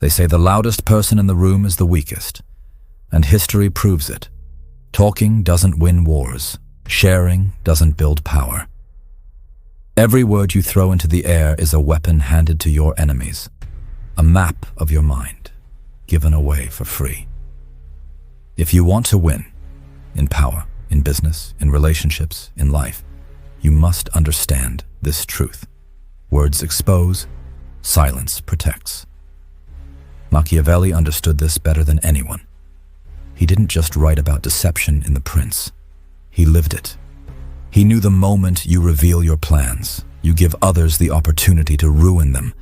They say the loudest person in the room is the weakest, and history proves it. Talking doesn't win wars. Sharing doesn't build power. Every word you throw into the air is a weapon handed to your enemies, a map of your mind, given away for free. If you want to win, in power, in business, in relationships, in life, you must understand this truth. Words expose, silence protects. Machiavelli understood this better than anyone. He didn't just write about deception in The Prince. He lived it. He knew the moment you reveal your plans, you give others the opportunity to ruin them.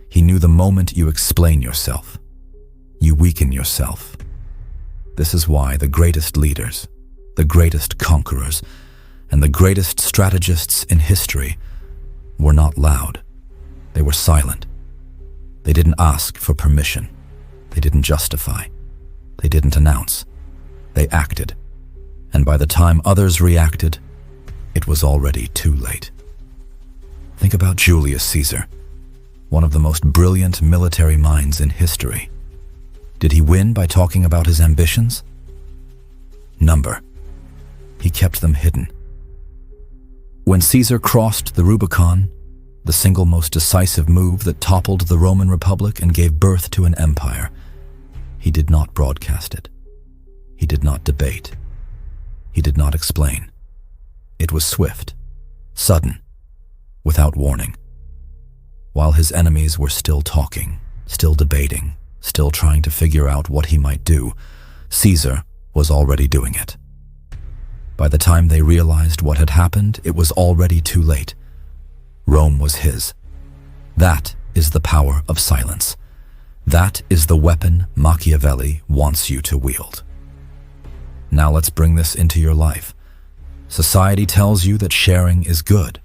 He knew the moment you explain yourself, you weaken yourself. This is why the greatest leaders, the greatest conquerors, and the greatest strategists in history were not loud. They were silent. They didn't ask for permission. They didn't justify. They didn't announce. They acted. And by the time others reacted, it was already too late. Think about Julius Caesar, one of the most brilliant military minds in history. Did he win by talking about his ambitions? Number. He kept them hidden. When Caesar crossed the Rubicon, the single most decisive move that toppled the Roman Republic and gave birth to an empire, he did not broadcast it. He did not debate. He did not explain. It was swift, sudden, without warning. While his enemies were still talking, still debating, still trying to figure out what he might do, Caesar was already doing it. By the time they realized what had happened, it was already too late. Rome was his. That is the power of silence. That is the weapon Machiavelli wants you to wield. Now let's bring this into your life. Society tells you that sharing is good,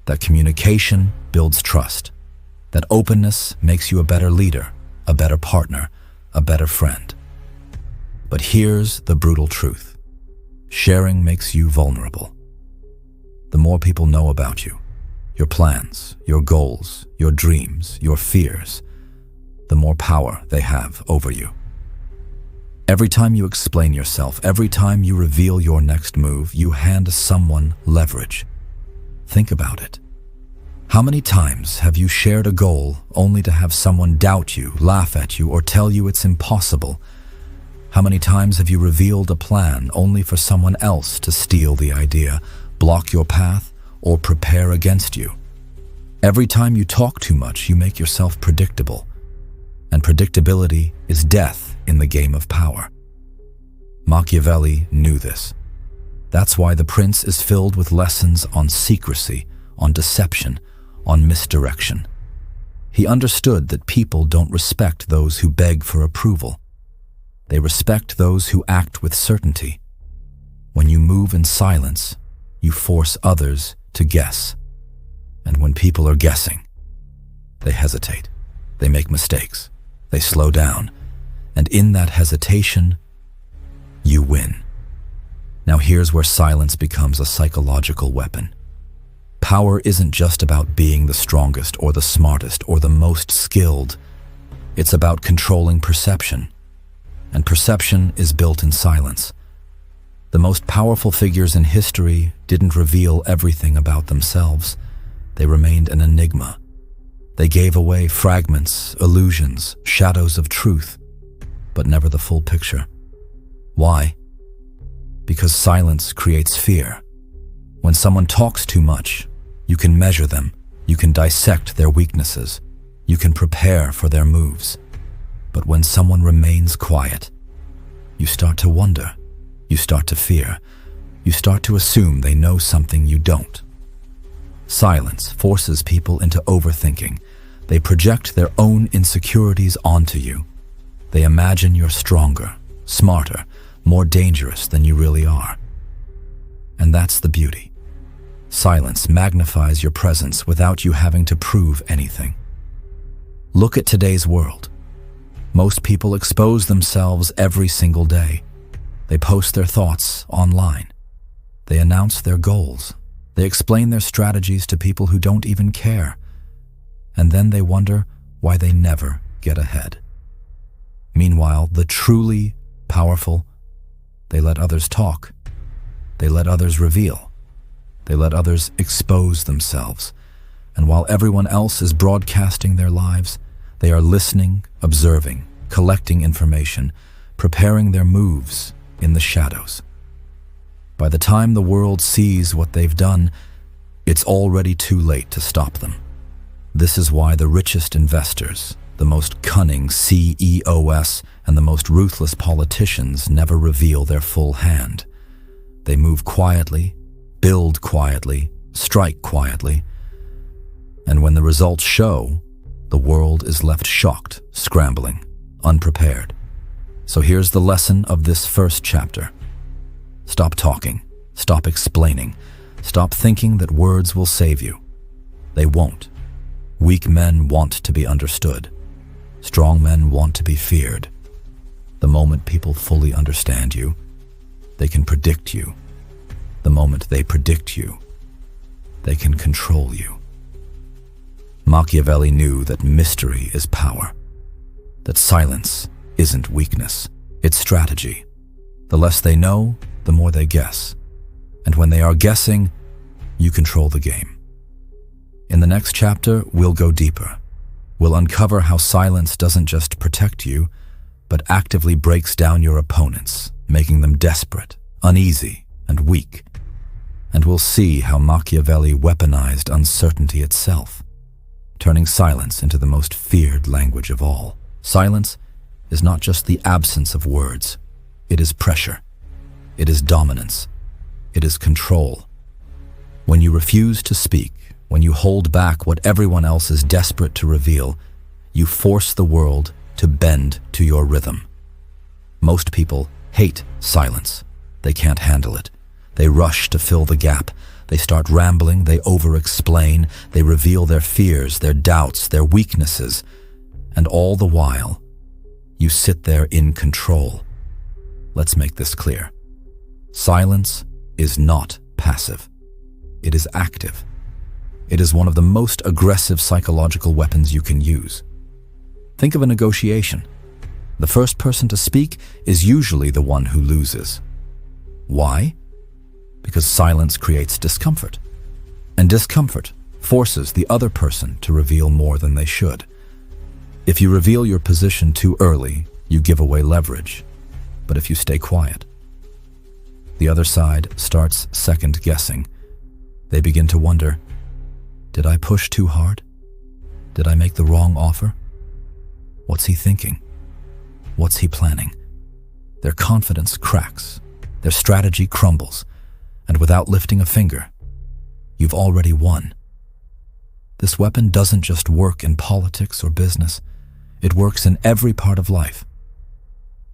that communication builds trust, that openness makes you a better leader, a better partner, a better friend. But here's the brutal truth. Sharing makes you vulnerable. The more people know about you, your plans, your goals, your dreams, your fears, the more power they have over you. Every time you explain yourself, every time you reveal your next move, you hand someone leverage. Think about it. How many times have you shared a goal only to have someone doubt you, laugh at you, or tell you it's impossible? How many times have you revealed a plan only for someone else to steal the idea, block your path, or prepare against you? Every time you talk too much, you make yourself predictable. And predictability is death in the game of power. Machiavelli knew this. That's why The Prince is filled with lessons on secrecy, on deception, on misdirection. He understood that people don't respect those who beg for approval. They respect those who act with certainty. When you move in silence, you force others to guess. And when people are guessing, they hesitate, they make mistakes, they slow down, and in that hesitation, you win. Now here's where silence becomes a psychological weapon. Power isn't just about being the strongest or the smartest or the most skilled. It's about controlling perception. And perception is built in silence. The most powerful figures in history didn't reveal everything about themselves. They remained an enigma. They gave away fragments, illusions, shadows of truth, but never the full picture. Why? Because silence creates fear. When someone talks too much, you can measure them, you can dissect their weaknesses, you can prepare for their moves. But when someone remains quiet, you start to wonder, you start to fear, you start to assume they know something you don't. Silence forces people into overthinking. They project their own insecurities onto you. They imagine you're stronger, smarter, more dangerous than you really are. And that's the beauty. Silence magnifies your presence without you having to prove anything. Look at today's world. Most people expose themselves every single day. They post their thoughts online. They announce their goals. They explain their strategies to people who don't even care. And then they wonder why they never get ahead. Meanwhile, the truly powerful, they let others talk. They let others reveal. They let others expose themselves. And while everyone else is broadcasting their lives, they are listening, observing, collecting information, preparing their moves in the shadows. By the time the world sees what they've done, it's already too late to stop them. This is why the richest investors, the most cunning CEOs, and the most ruthless politicians never reveal their full hand. They move quietly, build quietly, strike quietly, and when the results show, the world is left shocked, scrambling, unprepared. So here's the lesson of this first chapter. Stop talking, stop explaining, stop thinking that words will save you. They won't. Weak men want to be understood. Strong men want to be feared. The moment people fully understand you, they can predict you. The moment they predict you, they can control you. Machiavelli knew that mystery is power, that silence isn't weakness, it's strategy. The less they know, the more they guess. And when they are guessing, you control the game. In the next chapter, we'll go deeper. We'll uncover how silence doesn't just protect you, but actively breaks down your opponents, making them desperate, uneasy, and weak. And we'll see how Machiavelli weaponized uncertainty itself, turning silence into the most feared language of all. Silence is not just the absence of words. It is pressure. It is dominance. It is control. When you refuse to speak, when you hold back what everyone else is desperate to reveal, you force the world to bend to your rhythm. Most people hate silence. They can't handle it. They rush to fill the gap. They start rambling, they over-explain, they reveal their fears, their doubts, their weaknesses. And all the while, you sit there in control. Let's make this clear. Silence is not passive. It is active. It is one of the most aggressive psychological weapons you can use. Think of a negotiation. The first person to speak is usually the one who loses. Why? Because silence creates discomfort. And discomfort forces the other person to reveal more than they should. If you reveal your position too early, you give away leverage. But if you stay quiet, the other side starts second-guessing. They begin to wonder, did I push too hard? Did I make the wrong offer? What's he thinking? What's he planning? Their confidence cracks. Their strategy crumbles. And without lifting a finger, you've already won. This weapon doesn't just work in politics or business. It works in every part of life.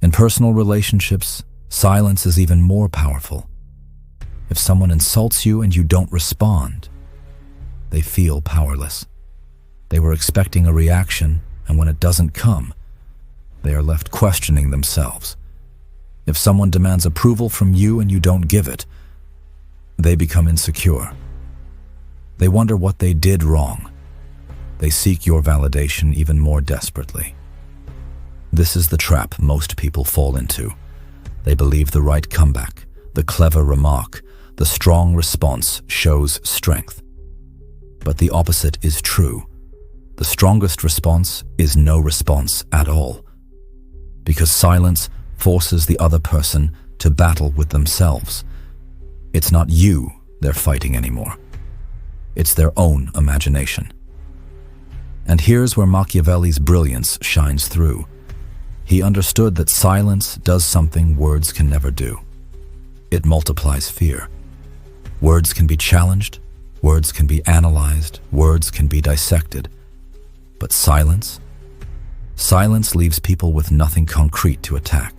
In personal relationships, silence is even more powerful. If someone insults you and you don't respond, they feel powerless. They were expecting a reaction, and when it doesn't come, they are left questioning themselves. If someone demands approval from you and you don't give it, they become insecure. They wonder what they did wrong. They seek your validation even more desperately. This is the trap most people fall into. They believe the right comeback, the clever remark, the strong response shows strength. But the opposite is true. The strongest response is no response at all. Because silence forces the other person to battle with themselves. It's not you they're fighting anymore. It's their own imagination. And here's where Machiavelli's brilliance shines through. He understood that silence does something words can never do. It multiplies fear. Words can be challenged, words can be analyzed, words can be dissected. But silence? Silence leaves people with nothing concrete to attack.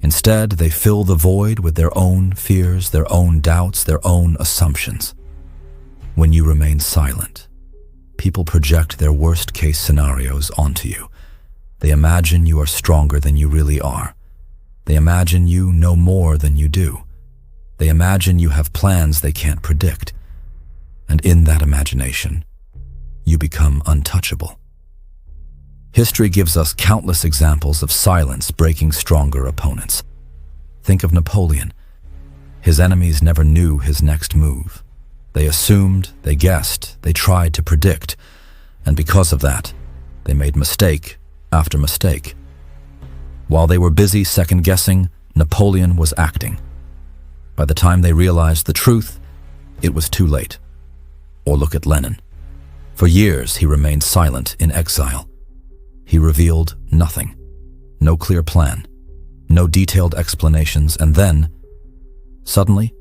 Instead, they fill the void with their own fears, their own doubts, their own assumptions. When you remain silent, people project their worst-case scenarios onto you. They imagine you are stronger than you really are. They imagine you know more than you do. They imagine you have plans they can't predict. And in that imagination, you become untouchable. History gives us countless examples of silence breaking stronger opponents. Think of Napoleon. His enemies never knew his next move. They assumed, they guessed, they tried to predict, and because of that, they made mistake after mistake. While they were busy second-guessing, Napoleon was acting. By the time they realized the truth, it was too late. Or look at Lenin. For years, he remained silent in exile. He revealed nothing, no clear plan, no detailed explanations, and then, suddenly,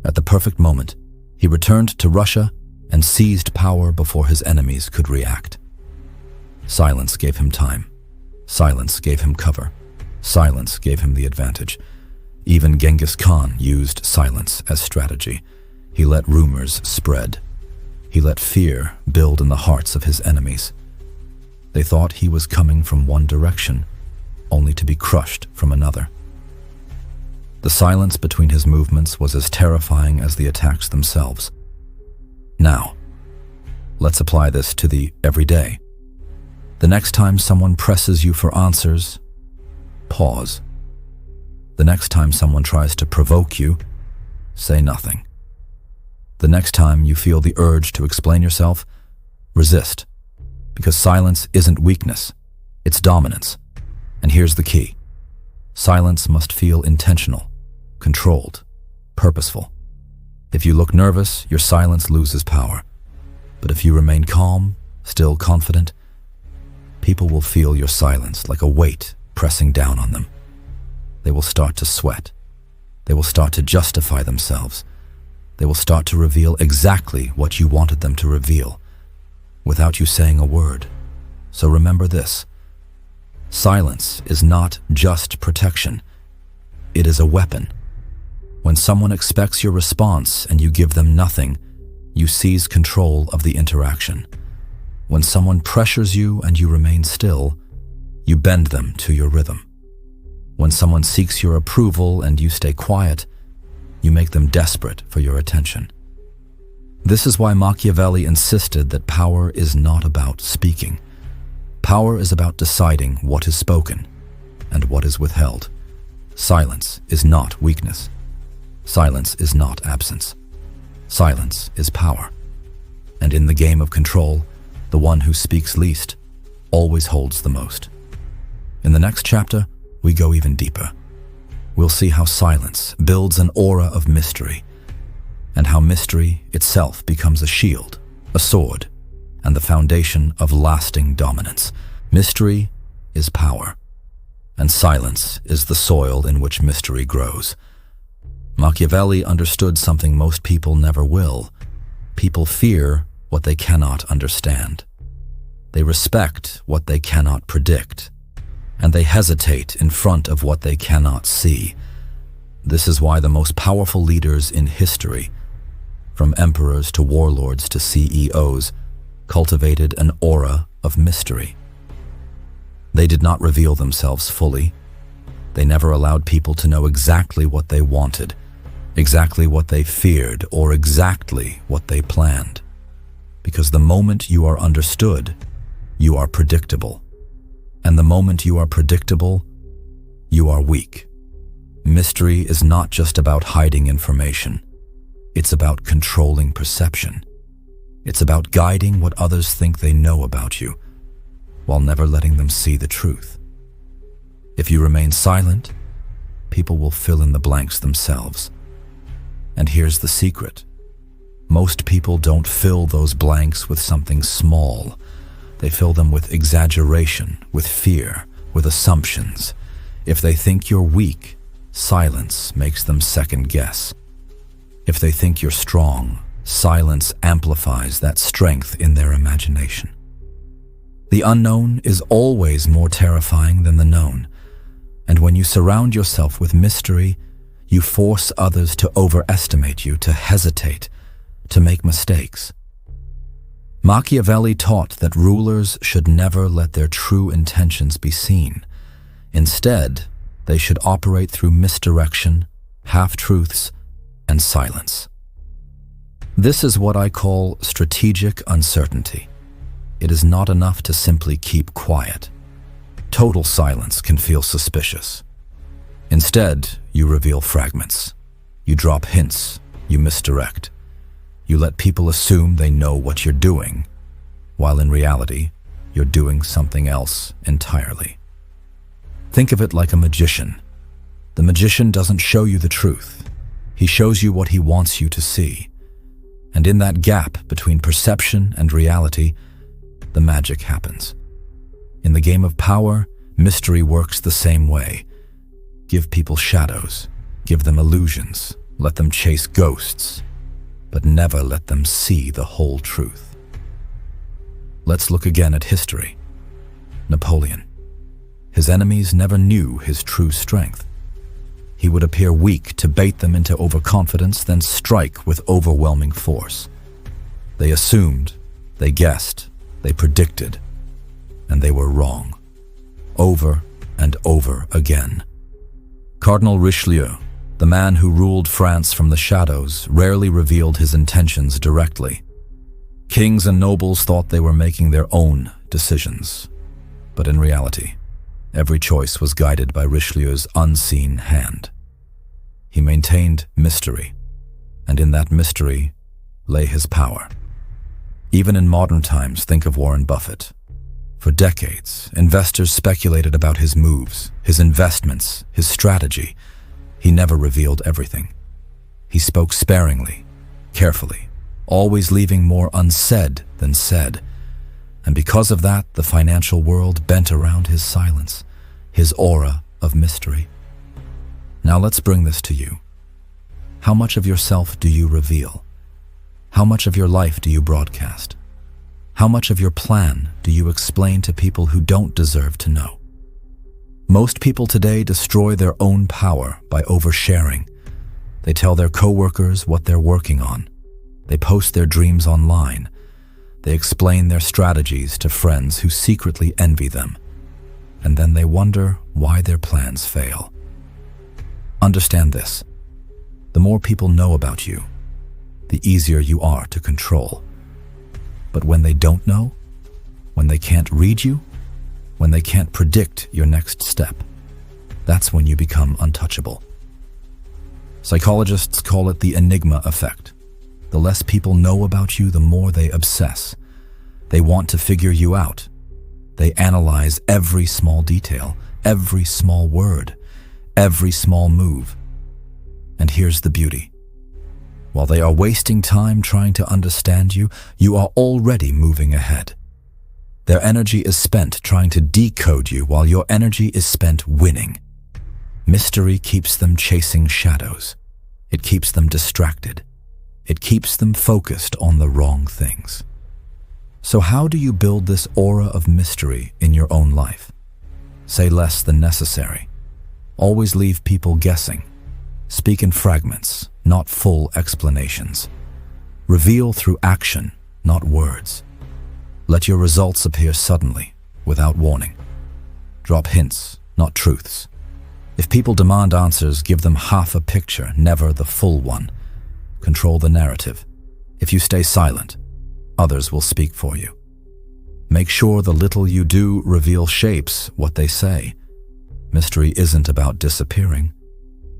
at the perfect moment, he returned to Russia and seized power before his enemies could react. Silence gave him time. Silence gave him cover. Silence gave him the advantage. Even Genghis Khan used silence as strategy. He let rumors spread. He let fear build in the hearts of his enemies. They thought he was coming from one direction, only to be crushed from another. The silence between his movements was as terrifying as the attacks themselves. Now, let's apply this to the everyday. The next time someone presses you for answers, pause. The next time someone tries to provoke you, say nothing. The next time you feel the urge to explain yourself, resist. Because silence isn't weakness, it's dominance. And here's the key. Silence must feel intentional, controlled, purposeful. If you look nervous, your silence loses power. But if you remain calm, still confident, people will feel your silence like a weight pressing down on them. They will start to sweat. They will start to justify themselves. They will start to reveal exactly what you wanted them to reveal, without you saying a word. So remember this. Silence is not just protection. It is a weapon. When someone expects your response and you give them nothing, you seize control of the interaction. When someone pressures you and you remain still, you bend them to your rhythm. When someone seeks your approval and you stay quiet, you make them desperate for your attention. This is why Machiavelli insisted that power is not about speaking. Power is about deciding what is spoken and what is withheld. Silence is not weakness. Silence is not absence. Silence is power. And in the game of control, the one who speaks least always holds the most. In the next chapter, we go even deeper. We'll see how silence builds an aura of mystery, and how mystery itself becomes a shield, a sword, and the foundation of lasting dominance. Mystery is power, and silence is the soil in which mystery grows. Machiavelli understood something most people never will. People fear what they cannot understand. They respect what they cannot predict, and they hesitate in front of what they cannot see. This is why the most powerful leaders in history, from emperors to warlords to CEOs, cultivated an aura of mystery. They did not reveal themselves fully. They never allowed people to know exactly what they wanted, exactly what they feared, or exactly what they planned. Because the moment you are understood, you are predictable. And the moment you are predictable, you are weak. Mystery is not just about hiding information. It's about controlling perception. It's about guiding what others think they know about you, while never letting them see the truth. If you remain silent, people will fill in the blanks themselves. And here's the secret. Most people don't fill those blanks with something small. They fill them with exaggeration, with fear, with assumptions. If they think you're weak, silence makes them second guess. If they think you're strong, silence amplifies that strength in their imagination. The unknown is always more terrifying than the known. And when you surround yourself with mystery, you force others to overestimate you, to hesitate, to make mistakes. Machiavelli taught that rulers should never let their true intentions be seen. Instead, they should operate through misdirection, half-truths, and silence. This is what I call strategic uncertainty. It is not enough to simply keep quiet. Total silence can feel suspicious. Instead, you reveal fragments. You drop hints. You misdirect. You let people assume they know what you're doing, while in reality, you're doing something else entirely. Think of it like a magician. The magician doesn't show you the truth. He shows you what he wants you to see. And in that gap between perception and reality, the magic happens. In the game of power, mystery works the same way. Give people shadows, give them illusions, let them chase ghosts, but never let them see the whole truth. Let's look again at history. Napoleon. His enemies never knew his true strength. He would appear weak to bait them into overconfidence, then strike with overwhelming force. They assumed, they guessed, they predicted, and they were wrong. Over and over again. Cardinal Richelieu, the man who ruled France from the shadows, rarely revealed his intentions directly. Kings and nobles thought they were making their own decisions. But in reality, every choice was guided by Richelieu's unseen hand. He maintained mystery, and in that mystery lay his power. Even in modern times, think of Warren Buffett. For decades, investors speculated about his moves, his investments, his strategy. He never revealed everything. He spoke sparingly, carefully, always leaving more unsaid than said. And because of that, the financial world bent around his silence, his aura of mystery. Now let's bring this to you. How much of yourself do you reveal? How much of your life do you broadcast? How much of your plan do you explain to people who don't deserve to know? Most people today destroy their own power by oversharing. They tell their coworkers what they're working on. They post their dreams online. They explain their strategies to friends who secretly envy them. And then they wonder why their plans fail. Understand this. The more people know about you, the easier you are to control. But when they don't know, when they can't read you, when they can't predict your next step, that's when you become untouchable. Psychologists call it the enigma effect. The less people know about you, the more they obsess. They want to figure you out. They analyze every small detail, every small word, every small move. And here's the beauty. While they are wasting time trying to understand you, you are already moving ahead. Their energy is spent trying to decode you while your energy is spent winning. Mystery keeps them chasing shadows. It keeps them distracted. It keeps them focused on the wrong things. So how do you build this aura of mystery in your own life? Say less than necessary. Always leave people guessing. Speak in fragments, not full explanations. Reveal through action, not words. Let your results appear suddenly, without warning. Drop hints, not truths. If people demand answers, give them half a picture, never the full one. Control the narrative. If you stay silent, others will speak for you. Make sure the little you do reveal shapes what they say. Mystery isn't about disappearing.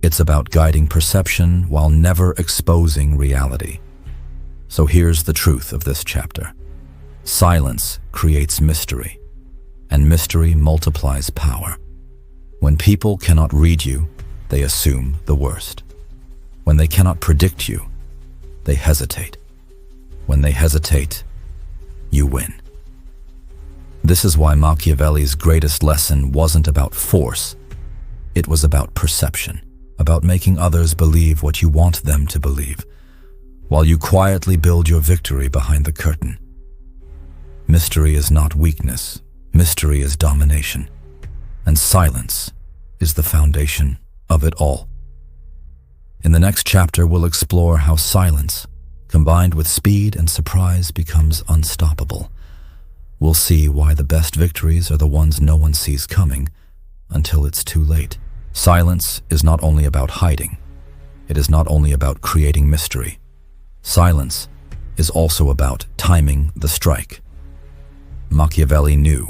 It's about guiding perception while never exposing reality. So here's the truth of this chapter. Silence creates mystery, and mystery multiplies power. When people cannot read you, they assume the worst. When they cannot predict you, they hesitate. When they hesitate, you win. This is why Machiavelli's greatest lesson wasn't about force. It was about perception, about making others believe what you want them to believe, while you quietly build your victory behind the curtain. Mystery is not weakness. Mystery is domination. And silence is the foundation of it all. In the next chapter, we'll explore how silence, combined with speed and surprise, becomes unstoppable. We'll see why the best victories are the ones no one sees coming until it's too late. Silence is not only about hiding. It is not only about creating mystery. Silence is also about timing the strike. Machiavelli knew,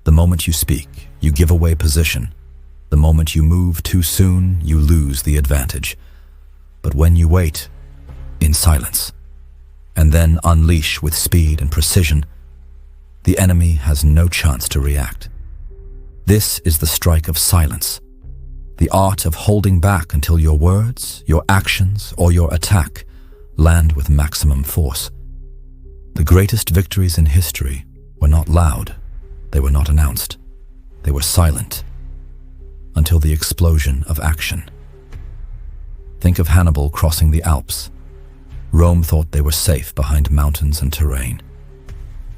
the moment you speak, you give away position. The moment you move too soon, you lose the advantage. But when you wait, in silence, and then unleash with speed and precision, the enemy has no chance to react. This is the strike of silence, the art of holding back until your words, your actions, or your attack land with maximum force. The greatest victories in history were not loud, they were not announced, they were silent, until the explosion of action. Think of Hannibal crossing the Alps. Rome thought they were safe behind mountains and terrain.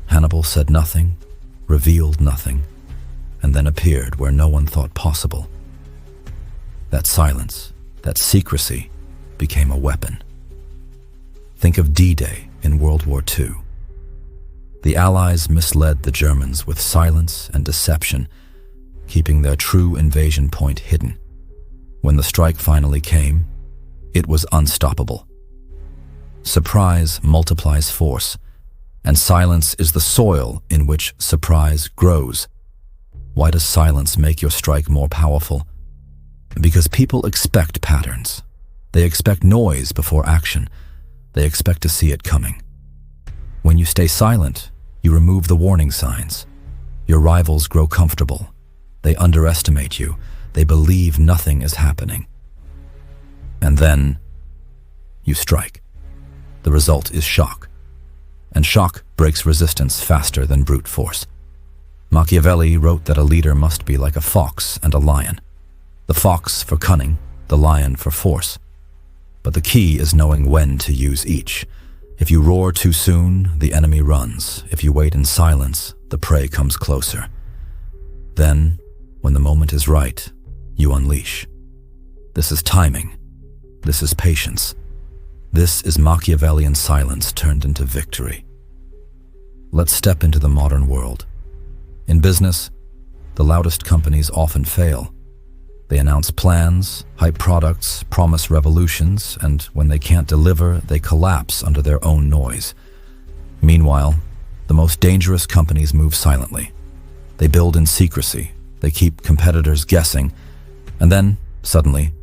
Hannibal said nothing, revealed nothing, and then appeared where no one thought possible. That silence, that secrecy, became a weapon. Think of D-Day in World War II. The Allies misled the Germans with silence and deception, keeping their true invasion point hidden. When the strike finally came, it was unstoppable. Surprise multiplies force, and silence is the soil in which surprise grows. Why does silence make your strike more powerful? Because people expect patterns. They expect noise before action. They expect to see it coming. When you stay silent, you remove the warning signs. Your rivals grow comfortable. They underestimate you. They believe nothing is happening. And then you strike. The result is shock. And shock breaks resistance faster than brute force. Machiavelli wrote that a leader must be like a fox and a lion. The fox for cunning, the lion for force. But the key is knowing when to use each. If you roar too soon, the enemy runs. If you wait in silence, the prey comes closer. Then, when the moment is right, you unleash. This is timing. This is patience. This is Machiavellian silence turned into victory. Let's step into the modern world. In business, the loudest companies often fail. They announce plans, hype products, promise revolutions, and when they can't deliver, they collapse under their own noise. Meanwhile, the most dangerous companies move silently. They build in secrecy, they keep competitors guessing, and then, suddenly,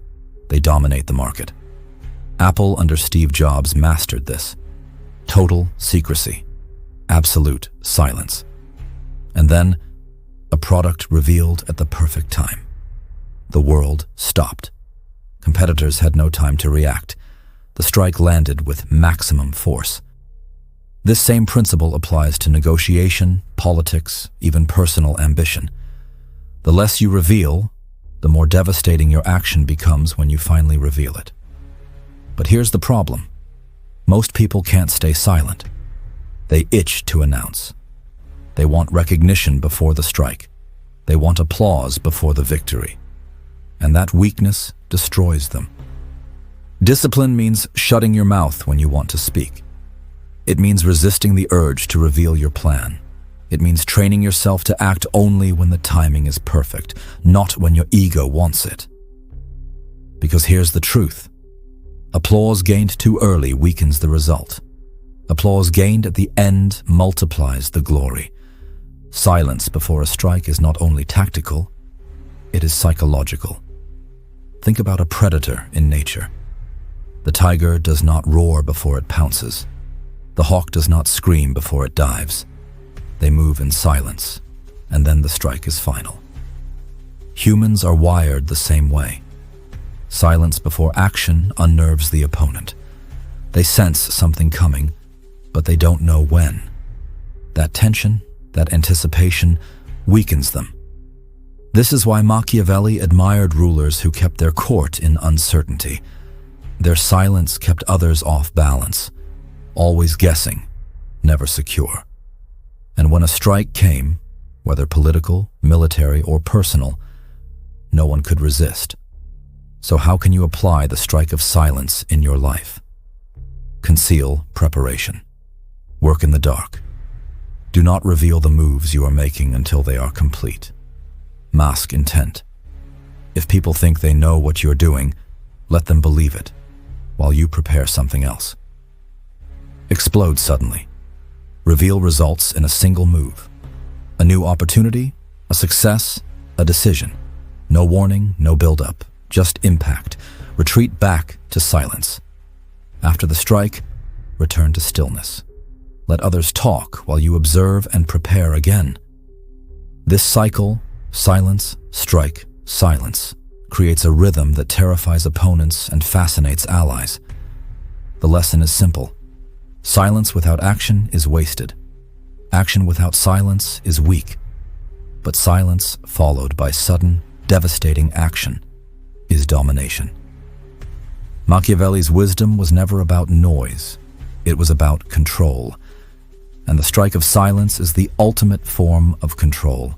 they dominate the market. Apple under Steve Jobs mastered this. Total secrecy, absolute silence. And then, a product revealed at the perfect time. The world stopped. Competitors had no time to react. The strike landed with maximum force. This same principle applies to negotiation, politics, even personal ambition. The less you reveal, the more devastating your action becomes when you finally reveal it. But here's the problem. Most people can't stay silent. They itch to announce. They want recognition before the strike. They want applause before the victory. And that weakness destroys them. Discipline means shutting your mouth when you want to speak. It means resisting the urge to reveal your plan. It means training yourself to act only when the timing is perfect, not when your ego wants it. Because here's the truth. Applause gained too early weakens the result. Applause gained at the end multiplies the glory. Silence before a strike is not only tactical, it is psychological. Think about a predator in nature. The tiger does not roar before it pounces. The hawk does not scream before it dives. They move in silence, and then the strike is final. Humans are wired the same way. Silence before action unnerves the opponent. They sense something coming, but they don't know when. That tension, that anticipation, weakens them. This is why Machiavelli admired rulers who kept their court in uncertainty. Their silence kept others off balance, always guessing, never secure. And when a strike came, whether political, military, or personal, no one could resist. So how can you apply the strike of silence in your life? Conceal preparation. Work in the dark. Do not reveal the moves you are making until they are complete. Mask intent. If people think they know what you're doing, let them believe it, while you prepare something else. Explode suddenly. Reveal results in a single move. A new opportunity, a success, A decision. No warning, no build-up, just impact. Retreat back to silence. After the strike, return to stillness. Let others talk while you observe and prepare again. This cycle, silence, strike, silence, creates a rhythm that terrifies opponents and fascinates allies. The lesson is simple. Silence without action is wasted. Action without silence is weak. But silence followed by sudden, devastating action is domination. Machiavelli's wisdom was never about noise. It was about control. And the strike of silence is the ultimate form of control.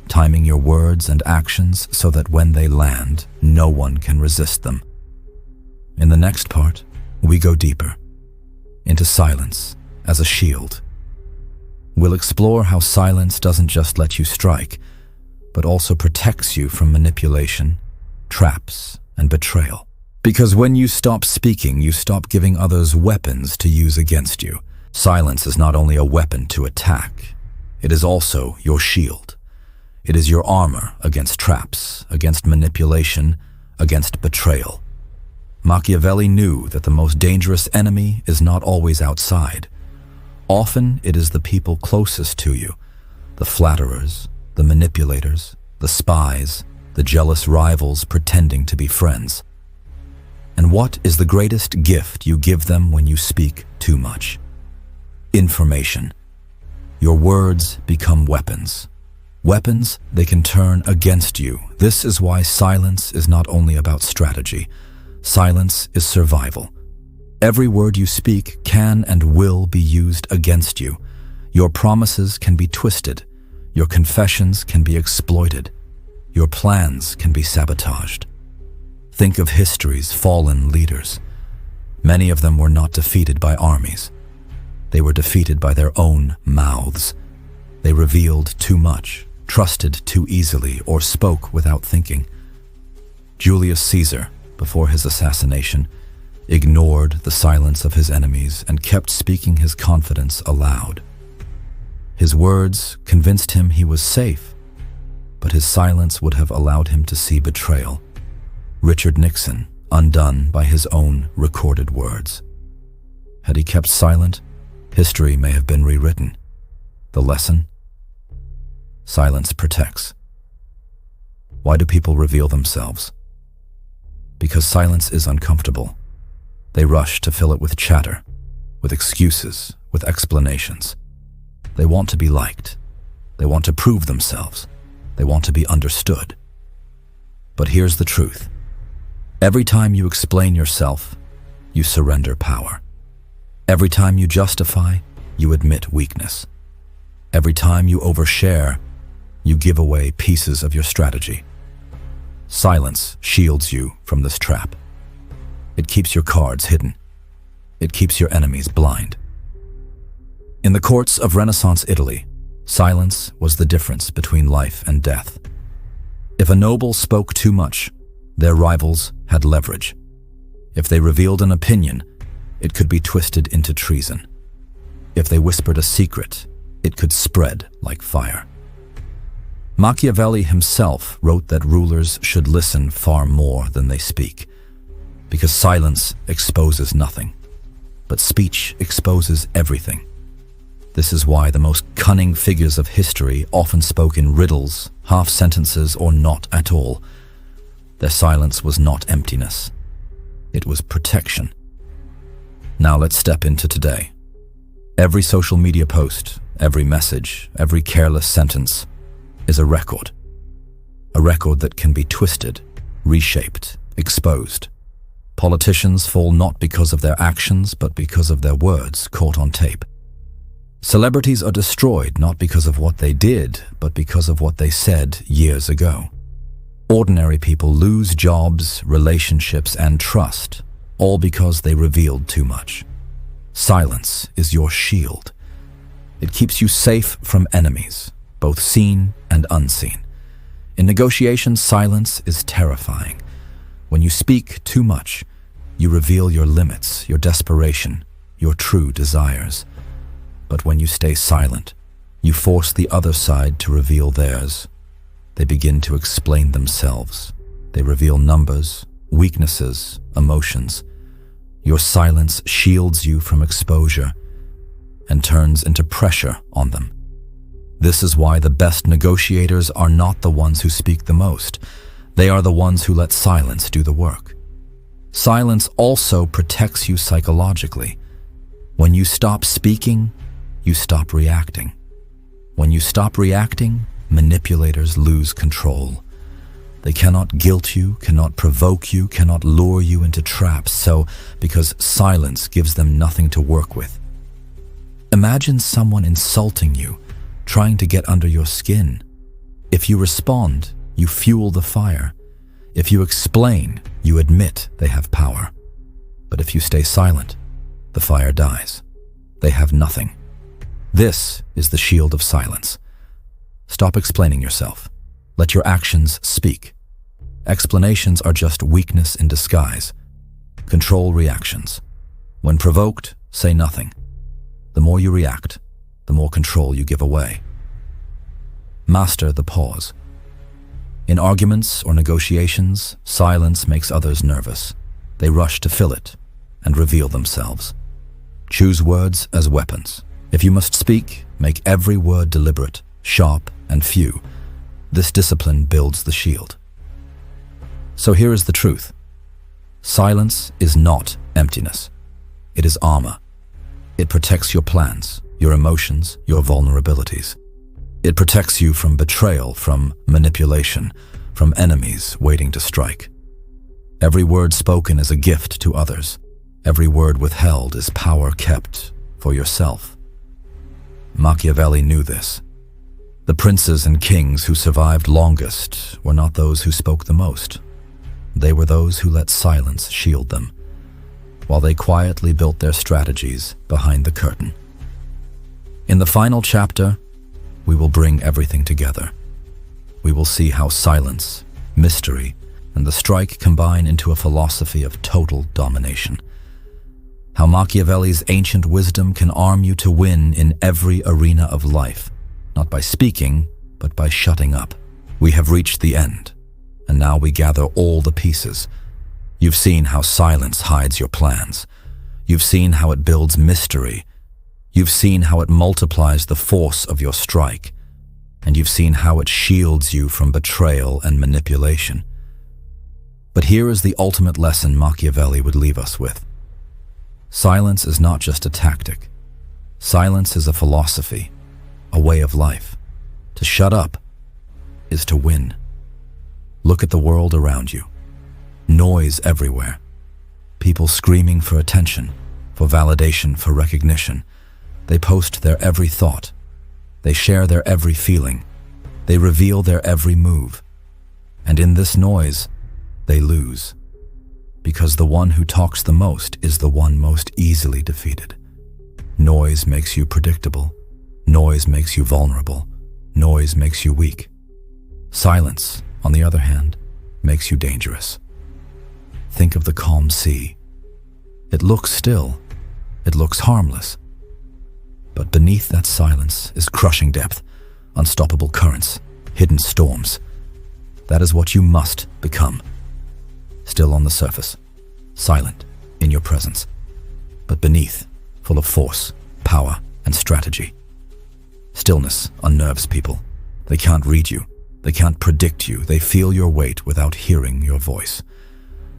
Timing your words and actions so that when they land, no one can resist them. In the next part, we go deeper, into silence as a shield. We'll explore how silence doesn't just let you strike, but also protects you from manipulation, traps, and betrayal. Because when you stop speaking, you stop giving others weapons to use against you. Silence is not only a weapon to attack, it is also your shield. It is your armor against traps, against manipulation, against betrayal. Machiavelli knew that the most dangerous enemy is not always outside. Often it is the people closest to you, the flatterers, the manipulators, the spies, the jealous rivals pretending to be friends. And what is the greatest gift you give them when you speak too much? Information. Your words become weapons. Weapons they can turn against you. This is why silence is not only about strategy. Silence is survival. Every word you speak can and will be used against you. Your promises can be twisted. Your confessions can be exploited. Your plans can be sabotaged. Think of history's fallen leaders. Many of them were not defeated by armies. They were defeated by their own mouths. They revealed too much, trusted too easily, or spoke without thinking. Julius Caesar, before his assassination, ignored the silence of his enemies and kept speaking his confidence aloud. His words convinced him he was safe, but his silence would have allowed him to see betrayal. Richard Nixon, undone by his own recorded words. Had he kept silent, history may have been rewritten. The lesson? Silence protects. Why do people reveal themselves? Because silence is uncomfortable. They rush to fill it with chatter, with excuses, with explanations. They want to be liked. They want to prove themselves. They want to be understood. But here's the truth. Every time you explain yourself, you surrender power. Every time you justify, you admit weakness. Every time you overshare, you give away pieces of your strategy. Silence shields you from this trap. It keeps your cards hidden. It keeps your enemies blind. In the courts of Renaissance Italy, silence was the difference between life and death. If a noble spoke too much, their rivals had leverage. If they revealed an opinion, it could be twisted into treason. If they whispered a secret, it could spread like fire. Machiavelli himself wrote that rulers should listen far more than they speak, because silence exposes nothing, but speech exposes everything. This is why the most cunning figures of history often spoke in riddles, half sentences, or not at all. Their silence was not emptiness. It was protection. Now let's step into today. Every social media post, every message, every careless sentence is a record. A record that can be twisted, reshaped, exposed. Politicians fall not because of their actions, but because of their words caught on tape. Celebrities are destroyed not because of what they did, but because of what they said years ago. Ordinary people lose jobs, relationships, and trust, all because they revealed too much. Silence is your shield. It keeps you safe from enemies, both seen and unseen. In negotiations, silence is terrifying. When you speak too much, you reveal your limits, your desperation, your true desires. But when you stay silent, you force the other side to reveal theirs. They begin to explain themselves. They reveal numbers, weaknesses, emotions. Your silence shields you from exposure and turns into pressure on them. This is why the best negotiators are not the ones who speak the most. They are the ones who let silence do the work. Silence also protects you psychologically. When you stop speaking, you stop reacting. When you stop reacting, manipulators lose control. They cannot guilt you, cannot provoke you, cannot lure you into traps, because silence gives them nothing to work with. Imagine someone insulting you, trying to get under your skin. If you respond, you fuel the fire. If you explain, you admit they have power. But if you stay silent, the fire dies. They have nothing. This is the shield of silence. Stop explaining yourself. Let your actions speak. Explanations are just weakness in disguise. Control reactions. When provoked, say nothing. The more you react, the more control you give away. Master the pause. In arguments or negotiations, silence makes others nervous. They rush to fill it and reveal themselves. Choose words as weapons. If you must speak, make every word deliberate, sharp, and few. This discipline builds the shield. So here is the truth. Silence is not emptiness. It is armor. It protects your plans, your emotions, your vulnerabilities. It protects you from betrayal, from manipulation, from enemies waiting to strike. Every word spoken is a gift to others. Every word withheld is power kept for yourself. Machiavelli knew this. The princes and kings who survived longest were not those who spoke the most. They were those who let silence shield them, while they quietly built their strategies behind the curtain. In the final chapter, we will bring everything together. We will see how silence, mystery, and the strike combine into a philosophy of total domination. How Machiavelli's ancient wisdom can arm you to win in every arena of life, not by speaking, but by shutting up. We have reached the end, and now we gather all the pieces. You've seen how silence hides your plans. You've seen how it builds mystery. You've seen how it multiplies the force of your strike. And you've seen how it shields you from betrayal and manipulation. But here is the ultimate lesson Machiavelli would leave us with. Silence is not just a tactic. Silence is a philosophy, a way of life. To shut up is to win. Look at the world around you. Noise everywhere. People screaming for attention, for validation, for recognition. They post their every thought. They share their every feeling. They reveal their every move. And in this noise, they lose. Because the one who talks the most is the one most easily defeated. Noise makes you predictable. Noise makes you vulnerable. Noise makes you weak. Silence, on the other hand, makes you dangerous. Think of the calm sea. It looks still. It looks harmless. But beneath that silence is crushing depth, unstoppable currents, hidden storms. That is what you must become. Still on the surface, silent in your presence, but beneath, full of force, power, and strategy. Stillness unnerves people. They can't read you. They can't predict you. They feel your weight without hearing your voice.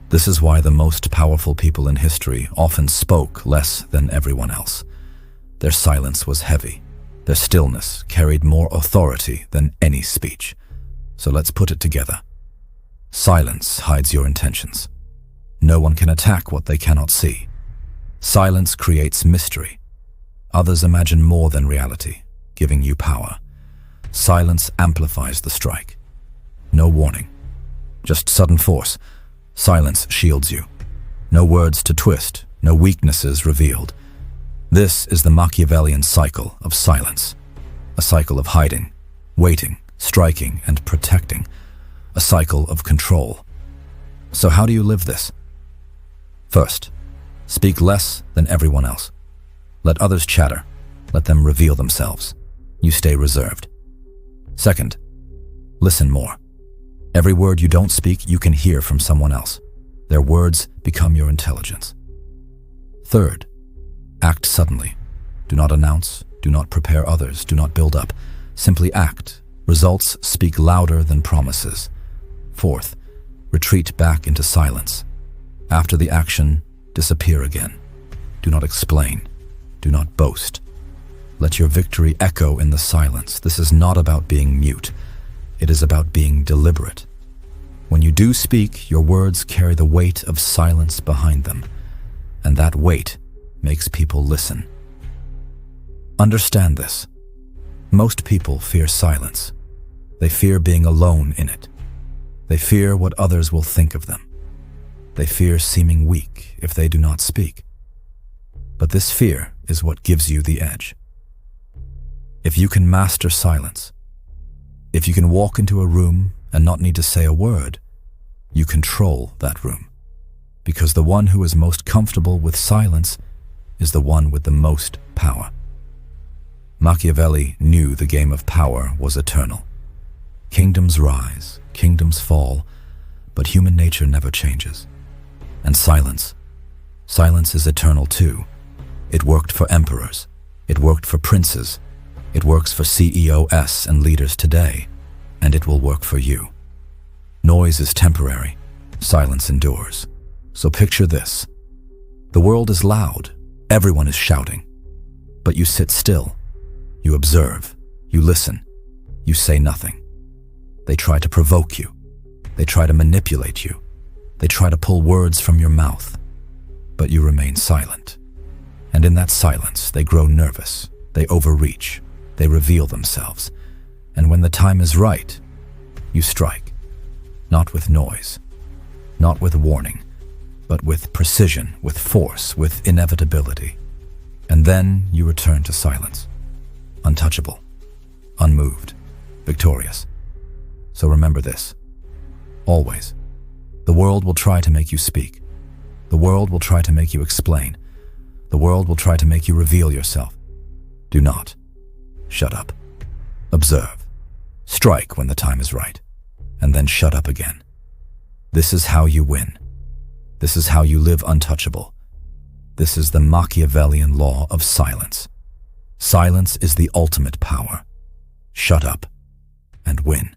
This is why the most powerful people in history often spoke less than everyone else. Their silence was heavy. Their stillness carried more authority than any speech. So let's put it together. Silence hides your intentions. No one can attack what they cannot see. Silence creates mystery. Others imagine more than reality, giving you power. Silence amplifies the strike. No warning, just sudden force. Silence shields you. No words to twist, no weaknesses revealed. This is the Machiavellian cycle of silence. A cycle of hiding, waiting, striking, and protecting. A cycle of control. So how do you live this? First, speak less than everyone else. Let others chatter. Let them reveal themselves. You stay reserved. Second, Listen more. Every word you don't speak, you can hear from someone else. Their words become your intelligence. Third, act suddenly. Do not announce, do not prepare others, do not build up. Simply act. Results speak louder than promises. Fourth, retreat back into silence. After the action, disappear again. Do not explain. Do not boast. Let your victory echo in the silence. This is not about being mute. It is about being deliberate. When you do speak, your words carry the weight of silence behind them, and that weight makes people listen. Understand this. Most people fear silence. They fear being alone in it. They fear what others will think of them. They fear seeming weak if they do not speak. But this fear is what gives you the edge. If you can master silence, if you can walk into a room and not need to say a word, you control that room. Because the one who is most comfortable with silence is the one with the most power. Machiavelli knew the game of power was eternal. Kingdoms rise, kingdoms fall, but human nature never changes. And silence is eternal too. It worked for emperors. It worked for princes. It works for CEOs and leaders today, and it will work for you. Noise is temporary. Silence endures. So picture this. The world is loud. Everyone is shouting. But you sit still. You observe. You listen. You say nothing. They try to provoke you. They try to manipulate you. They try to pull words from your mouth. But you remain silent. And in that silence, they grow nervous. They overreach. They reveal themselves. And when the time is right, you strike. Not with noise. Not with warning. But with precision, with force, with inevitability. And then you return to silence. Untouchable. Unmoved. Victorious. So remember this. Always. The world will try to make you speak. The world will try to make you explain. The world will try to make you reveal yourself. Do not. Shut up. Observe. Strike when the time is right. And then shut up again. This is how you win. This is how you live untouchable. This is the Machiavellian law of silence. Silence is the ultimate power. Shut up and win.